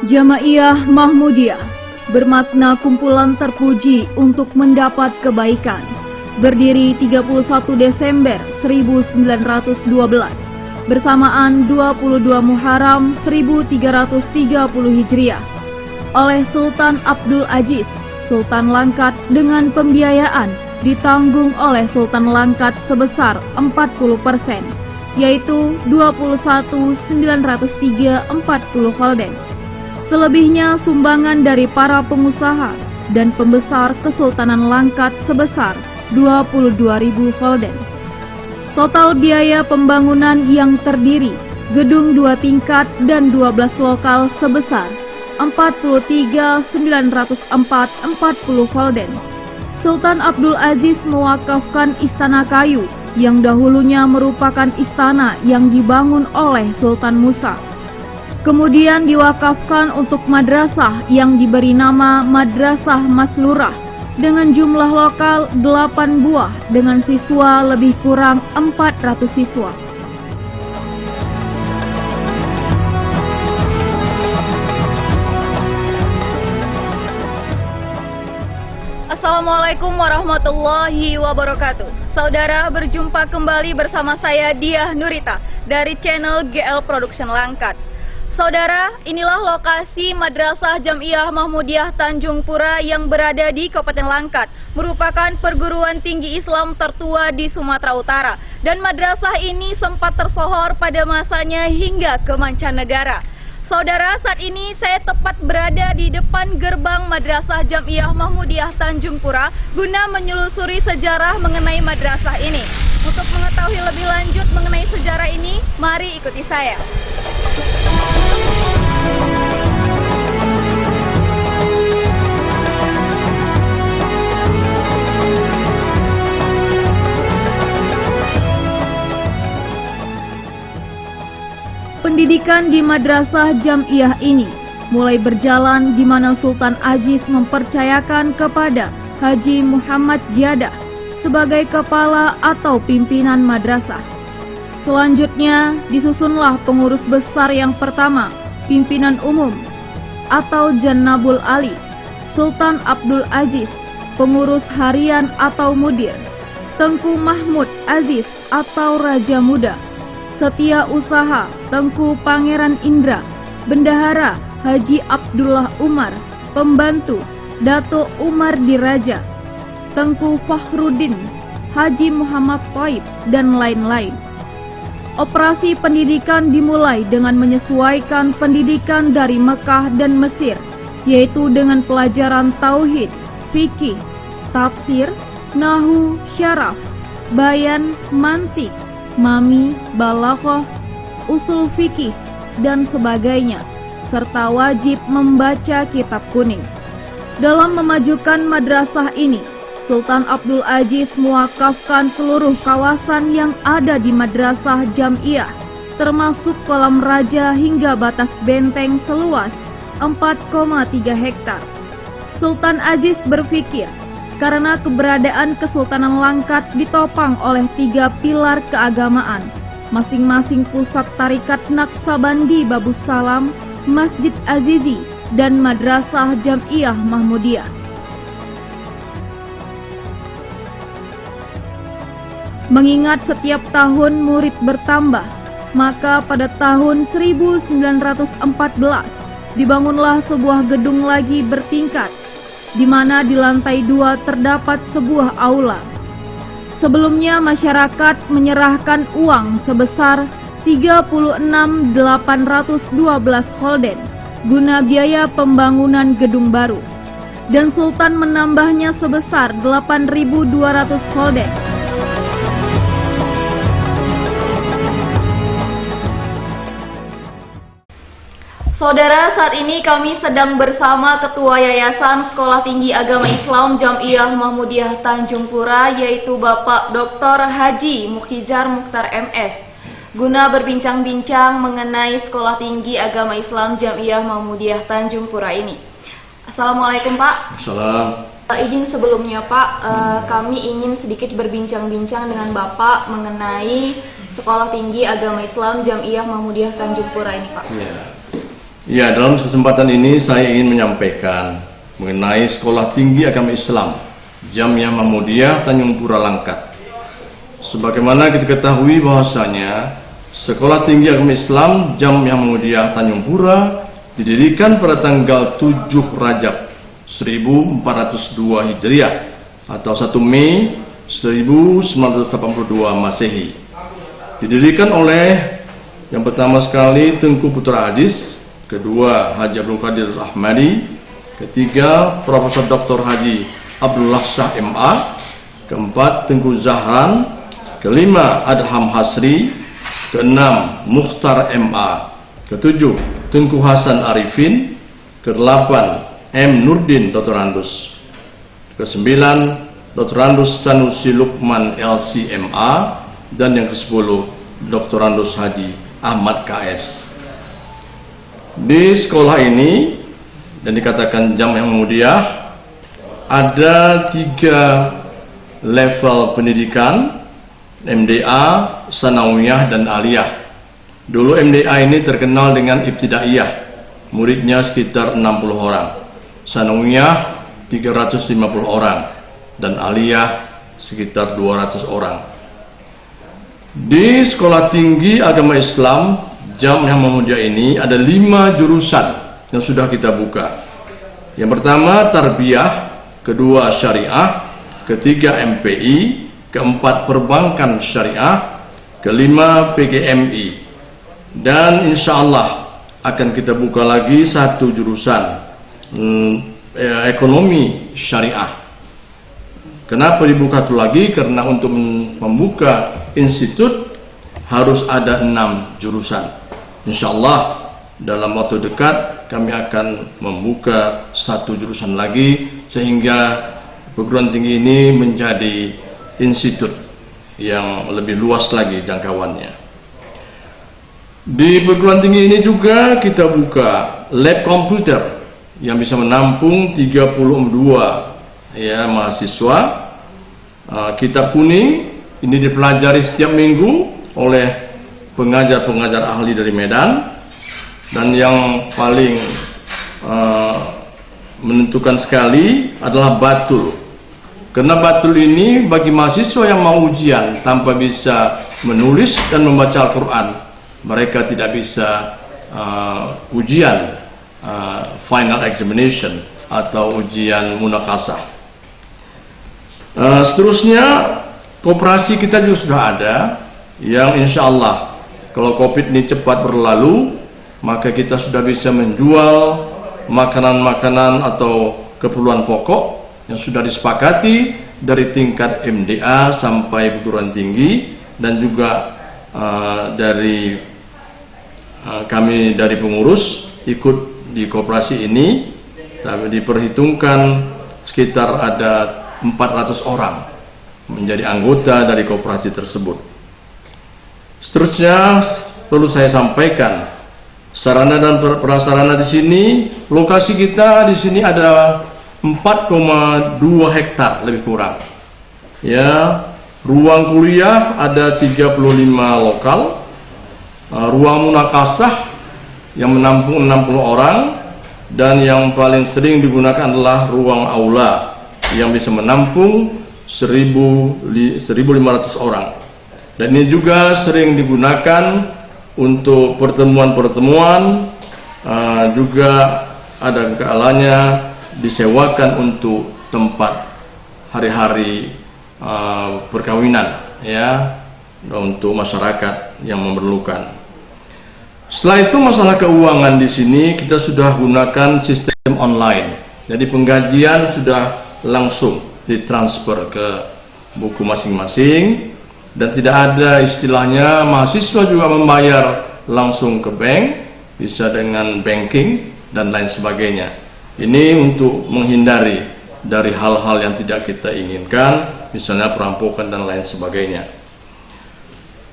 Jamaiyah Mahmudiyah bermakna kumpulan terpuji untuk mendapat kebaikan. Berdiri 31 Desember 1912 bersamaan 22 Muharram 1330 Hijriah oleh Sultan Abdul Aziz, Sultan Langkat, dengan pembiayaan ditanggung oleh Sultan Langkat sebesar 40%, yaitu 21.903 40 holden. Selebihnya sumbangan dari para pengusaha dan pembesar Kesultanan Langkat sebesar 22.000 holden. Total biaya pembangunan yang terdiri gedung 2 tingkat dan 12 lokal sebesar 43.904 40 holden. Sultan Abdul Aziz mewakafkan Istana Kayu yang dahulunya merupakan istana yang dibangun oleh Sultan Musa. Kemudian diwakafkan untuk madrasah yang diberi nama Madrasah Maslurah dengan jumlah lokal 8 buah dengan siswa lebih kurang 400 siswa. Assalamualaikum warahmatullahi wabarakatuh. Saudara, berjumpa kembali bersama saya Diah Nurita dari channel GL Production Langkat. Saudara, inilah lokasi Madrasah Jamiah Mahmudiyah Tanjung Pura yang berada di Kabupaten Langkat, merupakan perguruan tinggi Islam tertua di Sumatera Utara, dan madrasah ini sempat tersohor pada masanya hingga ke mancanegara. Saudara, saat ini saya tepat berada di depan gerbang Madrasah Jamiah Mahmudiyah Tanjung Pura guna menyelusuri sejarah mengenai madrasah ini. Untuk mengetahui lebih lanjut mengenai sejarah ini, mari ikuti saya. Pendidikan di Madrasah Jamiah ini mulai berjalan di mana Sultan Aziz mempercayakan kepada Haji Muhammad Jiadah sebagai kepala atau pimpinan madrasah. Selanjutnya disusunlah pengurus besar yang pertama, pimpinan umum atau Jannabul Ali, Sultan Abdul Aziz, pengurus harian atau mudir, Tengku Mahmud Aziz atau Raja Muda, Setia Usaha Tengku Pangeran Indra, Bendahara Haji Abdullah Umar, pembantu Dato Umar Diraja, Tengku Fahrudin, Haji Muhammad Thaib, dan lain-lain. Operasi pendidikan dimulai dengan menyesuaikan pendidikan dari Mekah dan Mesir, yaitu dengan pelajaran tauhid, fikih, tafsir, nahwu, syaraf, bayan, mantik, mami, balaghah, usul fikih, dan sebagainya, serta wajib membaca kitab kuning. Dalam memajukan madrasah ini, Sultan Abdul Aziz mewakafkan seluruh kawasan yang ada di Madrasah Jamiah, termasuk kolam raja hingga batas benteng seluas 4,3 hektar. Sultan Aziz berpikir, karena keberadaan Kesultanan Langkat ditopang oleh 3 pilar keagamaan, masing-masing pusat tarikat Naqsabandi Babus Salam, Masjid Azizi, dan Madrasah Jamiah Mahmudiyah. Mengingat setiap tahun murid bertambah, maka pada tahun 1914 dibangunlah sebuah gedung lagi bertingkat, di mana di lantai 2 terdapat sebuah aula. Sebelumnya masyarakat menyerahkan uang sebesar 36.812 holden guna biaya pembangunan gedung baru, dan Sultan menambahnya sebesar 8.200 holden. Saudara, saat ini kami sedang bersama Ketua Yayasan Sekolah Tinggi Agama Islam Jamiah Mahmudiyah Tanjung Pura, yaitu Bapak Dr. Haji Mukhijar Mukhtar MS, guna berbincang-bincang mengenai Sekolah Tinggi Agama Islam Jamiah Mahmudiyah Tanjung Pura ini. Assalamualaikum Pak. Salam. Izin sebelumnya Pak, kami ingin sedikit berbincang-bincang dengan Bapak mengenai Sekolah Tinggi Agama Islam Jamiah Mahmudiyah Tanjung Pura ini Pak. Ya. Ya, dalam kesempatan ini saya ingin menyampaikan mengenai Sekolah Tinggi Agama Islam Jamiah Mahmudiyah Tanjung Pura Langkat. Sebagaimana kita ketahui bahwasanya Sekolah Tinggi Agama Islam Jamiah Mahmudiyah Tanjung Pura didirikan pada tanggal 7 Rajab 1402 Hijriah atau 1 Mei 1982 Masehi. Didirikan oleh yang pertama sekali Tengku Putra Aziz, kedua Haji Abdul Qadir Ahmadi, ketiga Profesor Dr. Haji Abdullah Shah MA, keempat Tengku Zahran, kelima Adham Hasri, keenam Mukhtar MA, ketujuh Tengku Hasan Arifin, kedelapan M. Nurdin Dr. Andus, kesembilan Dr. Andus Sanusi Lukman LCMA, dan yang ke-10 Dr. Andus Haji Ahmad KS. Di sekolah ini dan dikatakan Jamiah Mahmudiyah ada 3 level pendidikan, MDA, Sanawiyah, dan Aliyah. Dulu MDA ini terkenal dengan Ibtidaiyah, muridnya sekitar 60 orang, Sanawiyah 350 orang, dan Aliyah sekitar 200 orang. Di Sekolah Tinggi Agama Islam Jamiah Mahmudiyah ini ada 5 jurusan yang sudah kita buka. Yang pertama Tarbiyah, kedua Syariah, ketiga MPI, keempat Perbankan Syariah, kelima PGMI, dan insya Allah akan kita buka lagi 1 jurusan Ekonomi Syariah. Kenapa dibuka itu lagi? Karena untuk membuka institut harus ada 6 jurusan. Insya Allah dalam waktu dekat kami akan membuka 1 jurusan lagi sehingga perguruan tinggi ini menjadi institut yang lebih luas lagi jangkauannya. Di perguruan tinggi ini juga kita buka lab komputer yang bisa menampung 32 mahasiswa. Kitab kuning ini dipelajari setiap minggu oleh pengajar-pengajar ahli dari Medan, dan yang paling menentukan sekali adalah batul. Karena batul ini bagi mahasiswa yang mau ujian tanpa bisa menulis dan membaca Al-Quran, mereka tidak bisa ujian final examination atau ujian munakasah. Seterusnya koperasi kita juga sudah ada, yang insya Allah kalau COVID ini cepat berlalu, maka kita sudah bisa menjual makanan-makanan atau keperluan pokok yang sudah disepakati dari tingkat MDA sampai perguruan tinggi, dan juga dari kami dari pengurus ikut di koperasi ini. Tapi diperhitungkan sekitar ada 400 orang menjadi anggota dari koperasi tersebut. Seterusnya perlu saya sampaikan sarana dan prasarana di sini. Lokasi kita di sini ada 4,2 hektar lebih kurang. Ya, ruang kuliah ada 35 lokal, ruang munakasah yang menampung 60 orang, dan yang paling sering digunakan adalah ruang aula yang bisa menampung 1.500 orang. Dan ini juga sering digunakan untuk pertemuan-pertemuan, juga ada kalanya disewakan untuk tempat hari-hari perkawinan, ya, untuk masyarakat yang memerlukan. Setelah itu masalah keuangan di sini kita sudah gunakan sistem online. Jadi penggajian sudah langsung ditransfer ke buku masing-masing, dan tidak ada istilahnya mahasiswa juga membayar langsung ke bank, bisa dengan banking dan lain sebagainya. Ini untuk menghindari dari hal-hal yang tidak kita inginkan, misalnya perampokan dan lain sebagainya.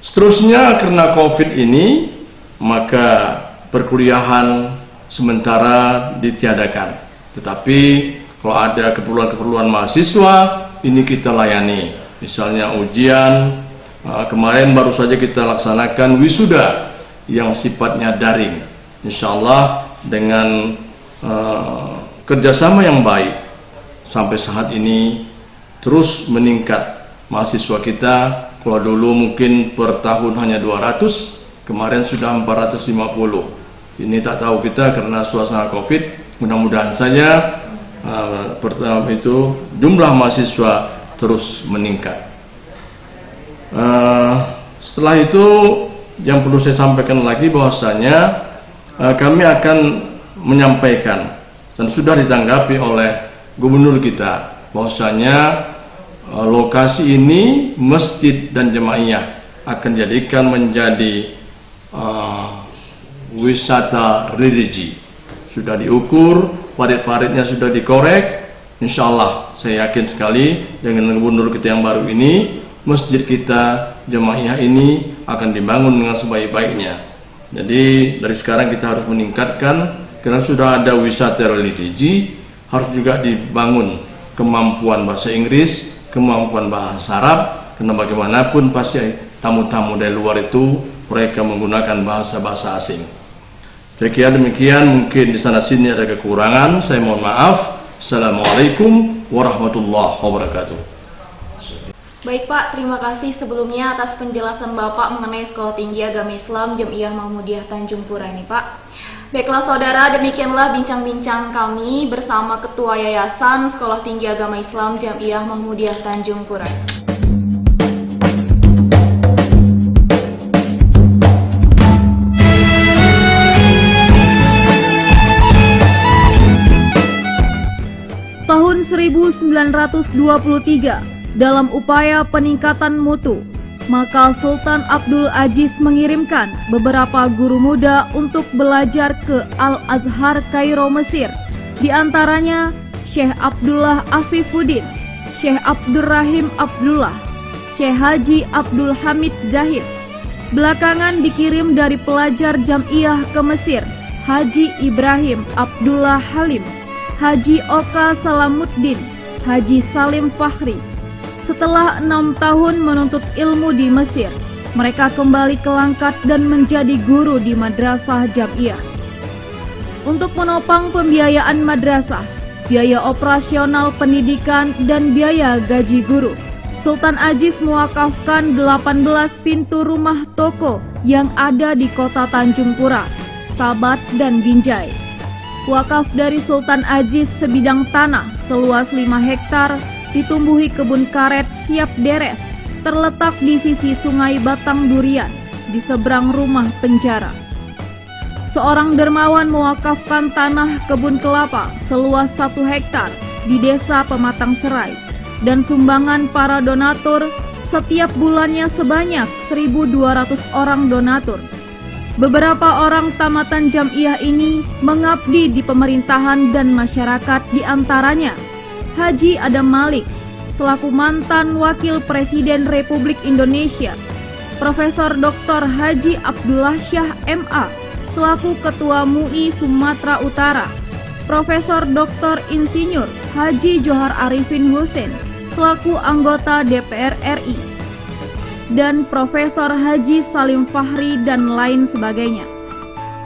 Seterusnya karena COVID ini, maka perkuliahan sementara ditiadakan. Tetapi kalau ada keperluan-keperluan mahasiswa, ini kita layani. Misalnya ujian, kemarin baru saja kita laksanakan wisuda yang sifatnya daring. Insya Allah dengan kerjasama yang baik sampai saat ini terus meningkat. Mahasiswa kita, kalau dulu mungkin per tahun hanya 200, kemarin sudah 450. Ini tak tahu kita karena suasana COVID. Mudah-mudahan saja pertama itu jumlah mahasiswa terus meningkat. Setelah itu yang perlu saya sampaikan lagi bahwasanya kami akan menyampaikan dan sudah ditanggapi oleh gubernur kita bahwasanya lokasi ini masjid dan jemaiyah akan dijadikan menjadi wisata religi. Sudah diukur, parit-paritnya sudah dikorek. Insya Allah saya yakin sekali dengan gubernur kita yang baru ini, masjid kita jemaiyah ini akan dibangun dengan sebaik-baiknya. Jadi dari sekarang kita harus meningkatkan, karena sudah ada wisata religi, harus juga dibangun kemampuan bahasa Inggris, kemampuan bahasa Arab, karena bagaimanapun pasti tamu-tamu dari luar itu mereka menggunakan bahasa-bahasa asing. Saya kira demikian, mungkin di sana sini ada kekurangan, saya mohon maaf. Assalamualaikum warahmatullahi wabarakatuh. Baik Pak, terima kasih sebelumnya atas penjelasan Bapak mengenai Sekolah Tinggi Agama Islam Jamiah Muhammadiyah Tanjung Pura ini Pak. Baiklah saudara, demikianlah bincang-bincang kami bersama Ketua Yayasan Sekolah Tinggi Agama Islam Jamiah Muhammadiyah Tanjung Pura. Tahun 1923, dalam upaya peningkatan mutu, maka Sultan Abdul Aziz mengirimkan beberapa guru muda untuk belajar ke Al-Azhar Kairo, Mesir. Di antaranya Syekh Abdullah Afifuddin, Syekh Abdurrahim Abdullah, Syekh Haji Abdul Hamid Zahid. Belakangan dikirim dari pelajar Jamiah ke Mesir, Haji Ibrahim Abdullah Halim, Haji Oka Salamuddin, Haji Salim Fahri. Setelah 6 tahun menuntut ilmu di Mesir, mereka kembali ke Langkat dan menjadi guru di madrasah Jamiah. Untuk menopang pembiayaan madrasah, biaya operasional pendidikan, dan biaya gaji guru, Sultan Aziz mewakafkan 18 pintu rumah toko yang ada di kota Tanjung Pura, Sabat, dan Binjai. Wakaf dari Sultan Aziz sebidang tanah seluas 5 hektar ditumbuhi kebun karet siap deres, terletak di sisi Sungai Batang Durian di seberang rumah penjara. Seorang dermawan mewakafkan tanah kebun kelapa seluas 1 hektar di desa Pematang Serai, dan sumbangan para donatur setiap bulannya sebanyak 1.200 orang donatur. Beberapa orang tamatan Jamiah ini mengabdi di pemerintahan dan masyarakat, di antaranya Haji Adam Malik selaku mantan Wakil Presiden Republik Indonesia, Profesor Dr. Haji Abdullah Syah MA selaku Ketua MUI Sumatera Utara, Profesor Dr. Insinyur Haji Johar Arifin Hussein selaku anggota DPR RI, dan Profesor Haji Salim Fahri, dan lain sebagainya.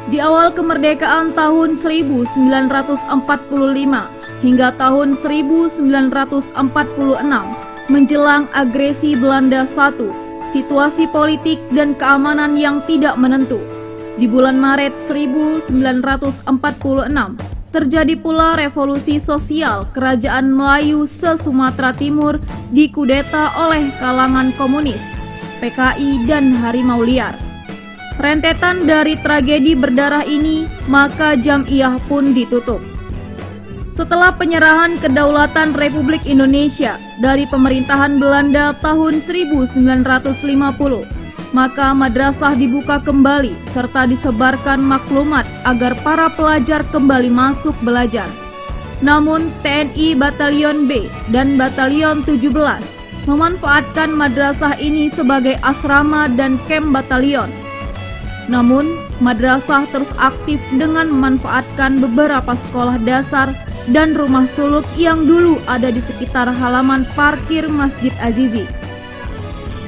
Di awal kemerdekaan tahun 1945 hingga tahun 1946, menjelang agresi Belanda I, situasi politik dan keamanan yang tidak menentu. Di bulan Maret 1946, terjadi pula revolusi sosial Kerajaan Melayu se-Sumatera Timur dikudeta oleh kalangan komunis, PKI, dan harimau liar. Rentetan dari tragedi berdarah ini, maka Jamiah pun ditutup. Setelah penyerahan kedaulatan Republik Indonesia dari pemerintahan Belanda tahun 1950, maka madrasah dibuka kembali serta disebarkan maklumat agar para pelajar kembali masuk belajar. Namun TNI Batalion B dan Batalion 17 memanfaatkan madrasah ini sebagai asrama dan kem batalion. Namun, madrasah terus aktif dengan memanfaatkan beberapa sekolah dasar dan rumah suluk yang dulu ada di sekitar halaman parkir Masjid Azizi.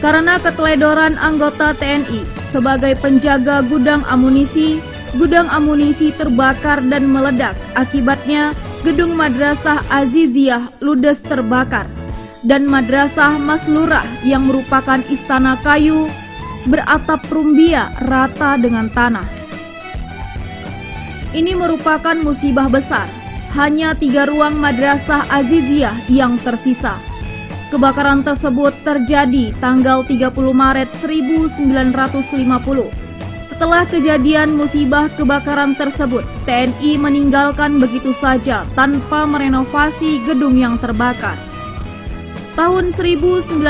Karena keteledoran anggota TNI sebagai penjaga gudang amunisi, gudang amunisi terbakar dan meledak. Akibatnya, gedung Madrasah Aziziyah ludes terbakar. Dan Madrasah Maslurah yang merupakan istana kayu beratap rumbia rata dengan tanah. Ini merupakan musibah besar. Hanya 3 ruang Madrasah Aziziyah yang tersisa. Kebakaran tersebut terjadi tanggal 30 Maret 1950. Setelah kejadian musibah kebakaran tersebut, TNI meninggalkan begitu saja tanpa merenovasi gedung yang terbakar. Tahun 1958,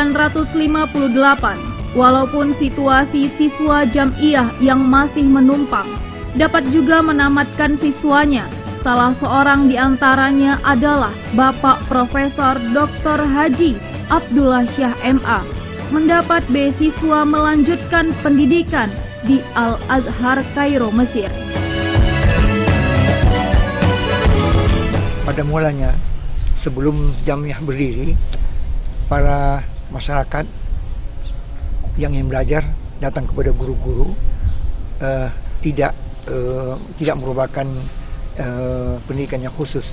walaupun situasi siswa Jam'iyah yang masih menumpang dapat juga menamatkan siswanya, salah seorang di antaranya adalah Bapak Profesor Dr. Haji Abdullah Syah MA, mendapat beasiswa melanjutkan pendidikan di Al-Azhar Kairo, Mesir. Pada mulanya, sebelum Jam'iyah berdiri, para masyarakat yang ingin belajar datang kepada guru-guru, tidak merupakan pendidikan yang khusus.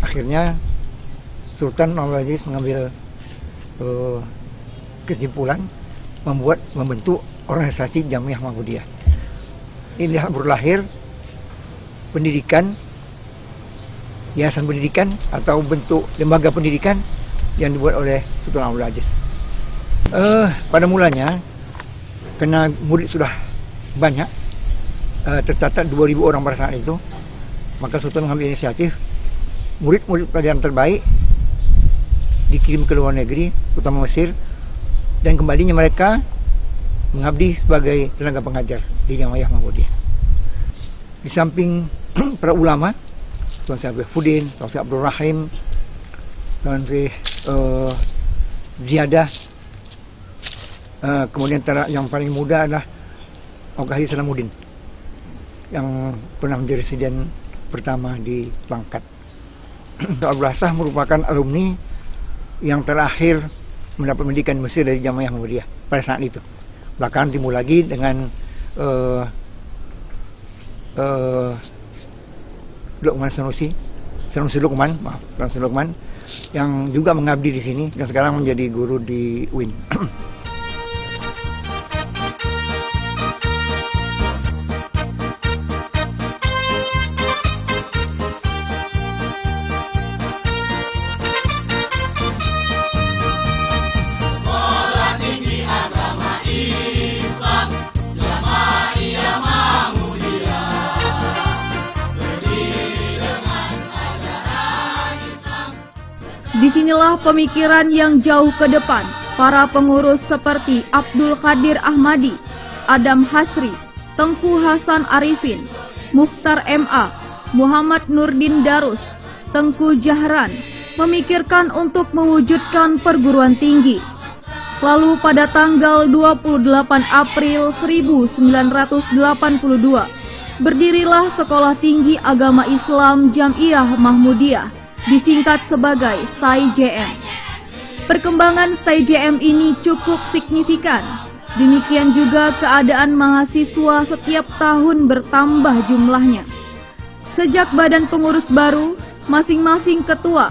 Akhirnya Sultan Muhammad Aziz mengambil kesimpulan membentuk organisasi Jam'iyah Mahmudiyah. Inilah berlahir pendidikan, yayasan pendidikan atau bentuk lembaga pendidikan yang dibuat oleh Sultan Muhammad Aziz. Pada mulanya, karena murid sudah banyak, tercatat 2.000 orang pada saat itu, maka Sultan mengambil inisiatif murid-murid pelajaran terbaik dikirim ke luar negeri, terutama Mesir, dan kembalinya mereka mengabdi sebagai tenaga pengajar di Jam'iyah Mahmudiyah. Di samping para ulama, Tuan Syekh Abdul Tuan Syekh Abdul Rahim, Tuan Syekh Ziyadah, kemudian yang paling muda adalah Al-Qahir Salamuddin, yang pernah menjadi residen pertama di Langkat. Abdul Sah merupakan alumni yang terakhir mendapat pendidikan Mesir dari Jam'iyah Mahmudiyah pada saat itu. Belakangan timbul lagi dengan Luqman Sanusi Luqman yang juga mengabdi di sini dan sekarang menjadi guru di UIN. Disinilah pemikiran yang jauh ke depan para pengurus seperti Abdul Qadir Ahmadi, Adam Hasri, Tengku Hasan Arifin, Mukhtar MA, Muhammad Nurdin Darus, Tengku Jahran memikirkan untuk mewujudkan perguruan tinggi. Lalu pada tanggal 28 April 1982 berdirilah Sekolah Tinggi Agama Islam Jam'iyah Mahmudiyah, disingkat sebagai SAI-JM. Perkembangan SAI-JM ini cukup signifikan. Demikian juga keadaan mahasiswa setiap tahun bertambah jumlahnya. Sejak badan pengurus baru, masing-masing ketua,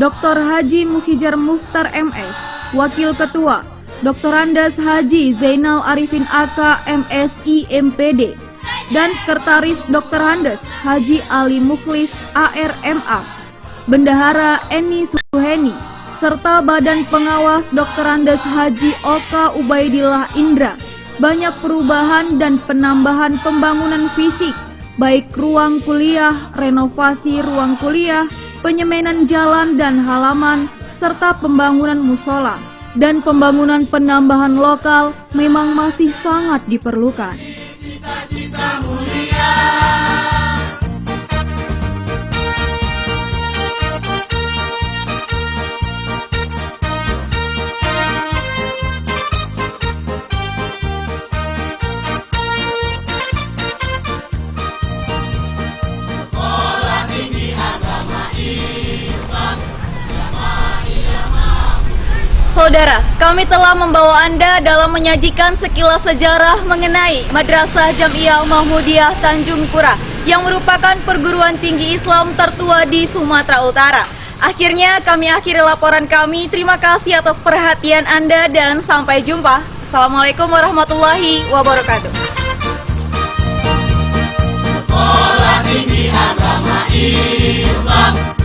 Dr. Haji Mukhijjar Mukhtar MS, Wakil Ketua, Dr. Andes Haji Zainal Arifin AK MSI MPD, dan Sekretaris Dr. Andes Haji Ali Mukhlis ARMA, Bendahara Eni Suheni, serta Badan Pengawas Dr. Andes Haji Oka Ubaidillah Indra. Banyak perubahan dan penambahan pembangunan fisik, baik ruang kuliah, renovasi ruang kuliah, penyemanan jalan dan halaman, serta pembangunan musola. Dan pembangunan penambahan lokal memang masih sangat diperlukan. Cita-cita mulia. Saudara, kami telah membawa Anda dalam menyajikan sekilas sejarah mengenai Madrasah Jamiah Mahmudiyah Tanjung Pura yang merupakan perguruan tinggi Islam tertua di Sumatera Utara. Akhirnya kami akhiri laporan kami. Terima kasih atas perhatian Anda dan sampai jumpa. Assalamualaikum warahmatullahi wabarakatuh. Sekolah Tinggi Agama Islam